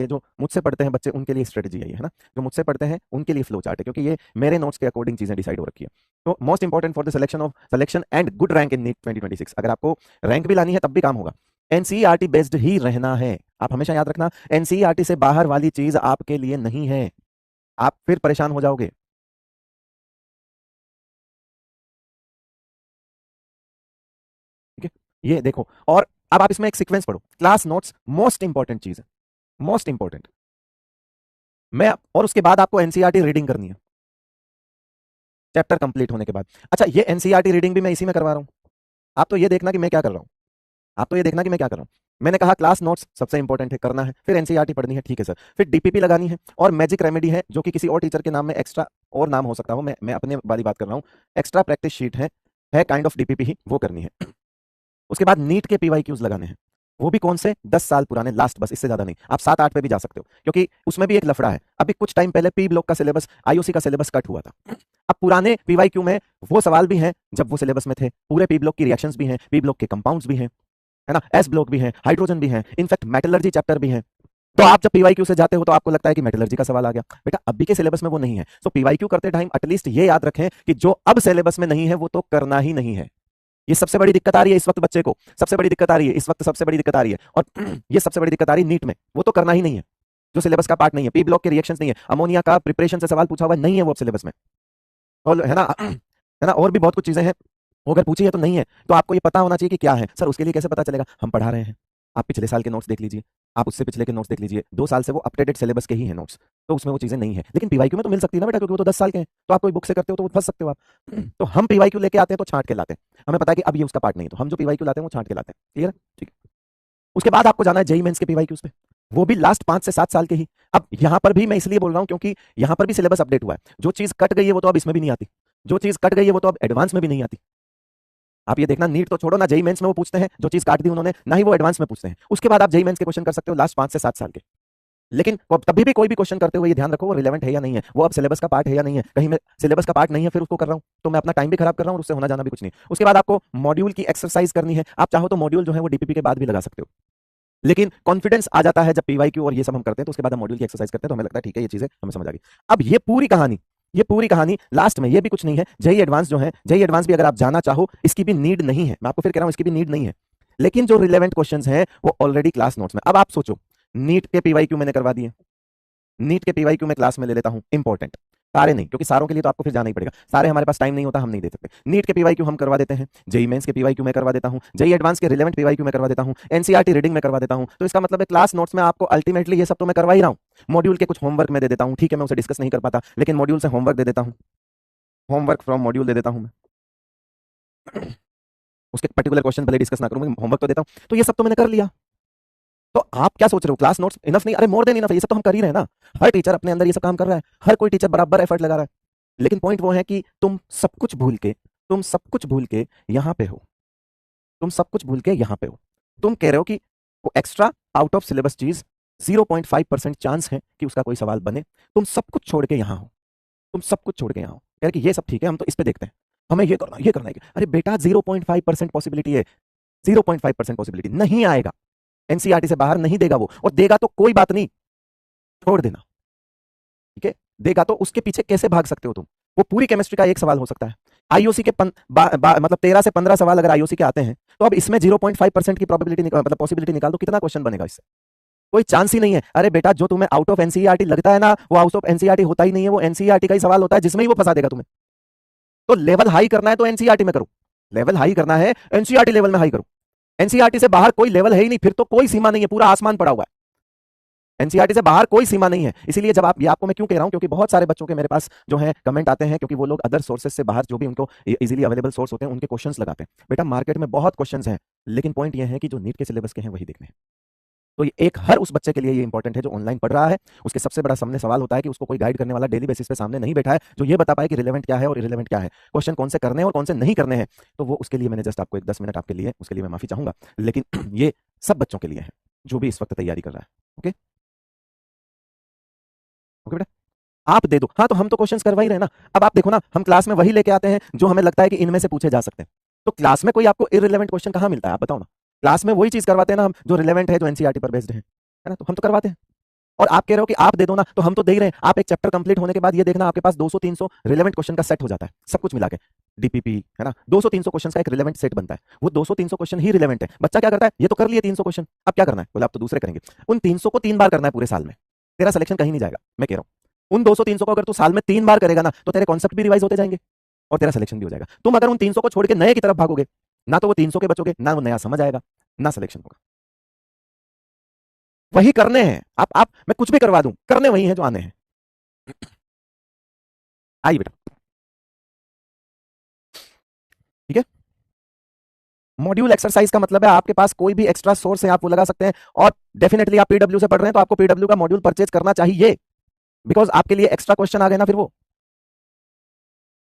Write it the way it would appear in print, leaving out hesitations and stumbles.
ये जो मुझसे पढ़ते हैं बच्चे उनके लिए स्ट्रेटजी है ये, है ना, जो मुझसे पढ़ते हैं उनके लिए फ्लो चार्ट है, क्योंकि ये मेरे नोट्स के अकॉर्डिंग चीजें डिसाइड हो रखी है। तो most important for the selection and good rank in NEET 2026, अगर आपको रैंक भी लानी है तब भी काम होगा, एनसीईआरटी बेस्ड ही रहना है। आप हमेशा याद रखना, एनसीईआरटी से बाहर वाली चीज आपके लिए नहीं है, आप फिर परेशान हो जाओगे। ठीक है, ये देखो, और अब आप इसमें एक सीक्वेंस पढ़ो, क्लास नोट्स मोस्ट इंपॉर्टेंट चीज है, मोस्ट इंपॉर्टेंट। मैं और उसके बाद आपको एनसीईआरटी रीडिंग करनी है चैप्टर कंप्लीट होने के बाद। अच्छा, ये एनसीईआरटी रीडिंग भी मैं इसी में करवा रहा हूं, आप तो ये देखना कि मैं क्या कर रहा हूं, आप तो ये देखना कि मैं क्या कर रहा हूं। मैंने कहा क्लास नोट्स सबसे इंपॉर्टेंट है, करना है, फिर एनसीईआरटी पढ़नी है, ठीक है सर, फिर डीपीपी लगानी है, और मैजिक रेमेडी है जो कि किसी और टीचर के नाम में एक्स्ट्रा और नाम हो सकता हो, मैं अपने वाली बात कर रहा हूं, एक्स्ट्रा प्रैक्टिस शीट है काइंड ऑफ डीपीपी ही, वो करनी है। उसके बाद नीट के पीवाईक्यूज लगाने हैं, वो भी कौन से, 10 साल पुराने लास्ट, बस इससे ज्यादा नहीं, आप 7-8 पे भी जा सकते हो, क्योंकि उसमें भी एक लफड़ा है। अभी कुछ टाइम पहले पी ब्लॉक का सिलेबस, आईओसी का सिलेबस कट हुआ था, अब पुराने पीवाईक्यू में वो सवाल भी हैं जब वो सिलेबस में थे, पूरे पी ब्लॉक की रिएक्शंस भी हैं, पी ब्लॉक के कंपाउंड्स भी हैं, है ना, एस ब्लॉक भी है, हाइड्रोजन भी है, इनफैक्ट मेटलर्जी चैप्टर भी है। तो आप जब पीवाईक्यू से जाते हो तो आपको लगता है कि मेटलर्जी का सवाल आ गया, बेटा अभी के सिलेबस में वो नहीं है। तो पीवाईक्यू करते टाइम एटलीस्ट ये याद रखें कि जो अब सिलेबस में नहीं है वो तो करना ही नहीं है। ये सबसे बड़ी दिक्कत आ रही है इस वक्त बच्चे को, सबसे बड़ी दिक्कत आ रही है इस वक्त, सबसे बड़ी दिक्कत आ रही है, और ये सबसे बड़ी दिक्कत आ रही है नीट में, वो तो करना ही नहीं है, जो सिलेबस का पार्ट नहीं है। पी ब्लॉक के रिएक्शंस नहीं है, अमोनिया का प्रिपरेशन से सवाल पूछा हुआ नहीं है वो अब सिलेबस में, और है ना, और भी बहुत कुछ चीजें हैं, वो अगर पूछी है तो नहीं है, तो आपको ये पता होना चाहिए कि क्या है। सर उसके लिए कैसे पता चलेगा, हम पढ़ा रहे हैं, आप पिछले साल के नोट्स देख लीजिए, आप उससे पिछले के नोट्स देख लीजिए, 2 साल से वो अपडेटेड सिलेबस के ही हैं नोट्स, तो उसमें वो चीजें नहीं है। लेकिन पीवाईक्यू में तो मिल सकती है ना बेटा, क्योंकि वो तो 10 साल के हैं, तो आप कोई बुक से करते हो तो वो फंस सकते हो आप। तो हम पीवाईक्यू लेके आते हैं तो छांट के लाते हैं, हमें पता है कि अब ये उसका पार्ट नहीं है, तो हम जो पीवाईक्यू लाते हैं वो छांट के लाते हैं, क्लियर, ठीक है। उसके बाद आपको जाना है जेई मेंस के पीवाईक्यूज पे, वो भी लास्ट 5 से 7 साल के ही। अब यहां पर भी मैं इसलिए बोल रहा हूं क्योंकि यहां पर भी सिलेबस अपडेट हुआ है, जो चीज कट गई है वो तो अब इसमें भी नहीं आती, जो चीज कट गई है वो तो अब एडवांस में भी नहीं आती। आप ये देखना, नीट तो छोड़ो ना, जेई मेंस में वो पूछते हैं जो चीज काट दी उन्होंने, ना ही वो एडवांस में पूछते हैं। उसके बाद आप जेई मेंस के क्वेश्चन कर सकते हो लास्ट 5 से 7 साल के, लेकिन कभी भी कोई भी क्वेश्चन करते हुए ये ध्यान रखो वो रिलेवेंट है या नहीं है, वो अब सिलेबस का पार्ट है या नहीं है। कहीं मैं सिलेबस का पार्ट नहीं है फिर उसको कर रहा हूं तो मैं अपना टाइम भी खराब कर रहा हूं और उससे होना जाना भी कुछ नहीं। उसके बाद आपको मॉड्यूल की एक्सरसाइज करनी है, आप चाहो तो मॉड्यूल जो है वो डीपीपी के बाद भी लगा सकते हो, लेकिन कॉन्फिडेंस आ जाता है जब पीवाईक्यू और ये सब हम करते हैं, तो उसके बाद हम मॉड्यूल की एक्सरसाइज करते हैं, तो हमें लगता है ठीक है ये चीजें हमें समझ आ गई। अब ये पूरी कहानी लास्ट में, ये भी कुछ नहीं है। जेई एडवांस जो है, जेई एडवांस भी अगर आप जाना चाहो इसकी भी नीड नहीं है, मैं आपको फिर कह रहा हूं इसकी भी नीड नहीं है, लेकिन जो रिलेवेंट क्वेश्चंस हैं वो ऑलरेडी क्लास नोट्स में। अब आप सोचो, नीट के पीवाईक्यू मैंने करवा दिए, नीट के पीवाईक्यू में क्लास में ले लेता हूं इंपॉर्टेंट, सारे नहीं, क्योंकि सारों के लिए तो आपको फिर जाना ही पड़ेगा, सारे हमारे पास टाइम नहीं होता, हम नहीं दे सकते। नीट के पीवाईक्यू हम करवा देते हैं, जेई मेंस के पीवाईक्यू में करवा देता हूं, जेई एडवांस के रिलेवेंट पीवाईक्यू में करवा देता हूं, एनसीईआरटी रीडिंग में करवा देता हूं। तो इसका मतलब है क्लास नोट्स में आपको अल्टीमेटली ये सब तो मैं करवा ही रहा हूं, मॉड्यूल के कुछ होमवर्क में दे देता हूं, ठीक है मैं उसे डिस्कस नहीं कर पाता, लेकिन मॉड्यूल से होमवर्क दे देता हूं, होमवर्क फ्रॉम मॉड्यूल दे देता हूं मैं, उसके पर्टिकुलर क्वेश्चन भले डिस्कस ना करूं, होमवर्क तो देता हूं। तो ये सब तो मैंने कर लिया, तो आप क्या सोच रहे हो क्लास नोट्स इनफ नहीं, अरे मोर देन इनफ, ये सब तो हम कर ही रहे हैं ना, हर टीचर अपने अंदर ये सब काम कर रहा है, हर कोई टीचर बराबर एफर्ट लगा रहा है। लेकिन पॉइंट वो है कि तुम सब कुछ भूल के यहां पे हो, तुम सब कुछ भूल के यहां पे हो, तुम कह रहे हो कि वो एक्स्ट्रा आउट ऑफ सिलेबस चीज 0.5% चांस है कि उसका कोई सवाल बने, तुम सब कुछ छोड़ के यहां हो, तुम सब कुछ छोड़ के यहां हो, कह रहे कि ये सब ठीक है हम तो इस पे देखते हैं, हमें ये करना है। अरे बेटा 0.5% पॉसिबिलिटी है, 0.5% पॉसिबिलिटी, नहीं आएगा, एनसीईआरटी से बाहर नहीं देगा वो, और देगा तो कोई बात नहीं, छोड़ देना, ठीक है, देगा तो उसके पीछे कैसे भाग सकते हो तुम। वो पूरी केमिस्ट्री का एक सवाल हो सकता है, आईओसी के मतलब 13 से 15 सवाल अगर आईओसी के आते हैं, तो अब इसमें 0.5% की प्रोबेबिलिटी मतलब पॉसिबिलिटी निकाल दो, कितना क्वेश्चन बनेगा इससे, कोई चांस ही नहीं है। अरे बेटा जो तुम्हें आउट ऑफ एनसीईआरटी लगता है ना, वो आउट ऑफ एनसीईआरटी होता ही नहीं है, वो एनसीईआरटी का ही सवाल होता है जिसमें ही वो फंसा देगा तुम्हें। तो लेवल हाई करना है तो एनसीईआरटी में करो, लेवल हाई करना है एनसीईआरटी लेवल में हाई करो, एनसीईआरटी से बाहर कोई लेवल है ही नहीं, फिर तो कोई सीमा नहीं है, पूरा आसमान पड़ा हुआ है, एनसीईआरटी से बाहर कोई सीमा नहीं है। इसीलिए जब आप, ये आपको मैं क्यों कह रहा हूं, क्योंकि बहुत सारे बच्चों के मेरे पास जो है कमेंट आते हैं, क्योंकि वो लोग अदर सोर्सेज से बाहर जो भी उनको इजीली अवेलेबल सोर्स होते हैं उनके क्वेश्चंस लगाते हैं। बेटा मार्केट में बहुत क्वेश्चंस हैं, लेकिन पॉइंट ये है कि जो नीट के सिलेबस के हैं वही देखने हैं। तो ये एक हर उस बच्चे के लिए ये इंपॉर्टेंट है जो ऑनलाइन पढ़ रहा है, उसके सबसे बड़ा सामने सवाल होता है कि उसको कोई गाइड करने वाला डेली बेसिस पे सामने नहीं बैठा है जो ये बता पाए कि रिलेवेंट क्या है और इरेलेवेंट क्या है, क्वेश्चन कौन से करने हैं और कौन से नहीं करने हैं। तो वो उसके लिए मैंने जस्ट आपको एक 10 मिनट आपके लिए, उसके लिए मैं माफी चाहूंगा, लेकिन ये सब बच्चों के लिए है जो भी इस वक्त तैयारी कर रहा है। ओके ओके बेटा, आप दे दो, हाँ तो हम तो क्वेश्चंस करवा ही रहे हैं ना। अब आप देखो ना, हम क्लास में वही लेके आते हैं जो हमें लगता है कि इनमें से पूछे जा सकते हैं, तो क्लास में कोई आपको इररिलेवेंट क्वेश्चन कहाँ मिलता है, आप बताओ ना। क्लास में वही चीज करवाते हैं ना हम जो रिलेवेंट है, जो एनसीईआरटी पर बेस्ड है ना, तो हम तो करवाते हैं। और आप कह रहे हो कि आप दे दो ना, तो हम तो दे ही रहे हैं। आप एक चैप्टर कंप्लीट होने के बाद ये देखना आपके पास 200-300 रिलेवेंट क्वेश्चन का सेट हो जाता है, सब कुछ मिला के डीपीपी, है ना, 200-300 क्वेश्चन का एक रिलेवेंट सेट बनता है। वो 200-300 क्वेश्चन ही रिलेवेंट है। बच्चा क्या करता है, ये तो कर लिए 300 क्वेश्चन, अब क्या करना है, बोले आप तो दूसरे करेंगे। उन 300 को 3 बार करना है पूरे साल में, तेरा सिलेक्शन कहीं नहीं जाएगा। मैं कह रहा हूं उन 200-300 को अगर तू साल में 3 बार करेगा ना, तो तेरे कॉन्सेप्ट भी रिवाइज होते जाएंगे और तेरा सिलेक्शन भी हो जाएगा। तुम अगर उन 300 को छोड़ के नए की तरफ भागोगे, ना तो वो 300 के बचोगे, ना वो नया समझ आएगा, ना सिलेक्शन होगा। वही करने हैं आप मैं कुछ भी करवा दूं, करने वही हैं जो आने हैं। आइए बेटा, ठीक है। मॉड्यूल एक्सरसाइज का मतलब है आपके पास कोई भी एक्स्ट्रा सोर्स है आप वो लगा सकते हैं, और डेफिनेटली आप पीडब्ल्यू से पढ़ रहे हैं तो आपको पीडब्ल्यू का मॉड्यूल परचेज करना चाहिए, बिकॉज आपके लिए एक्स्ट्रा क्वेश्चन आ गए ना फिर वो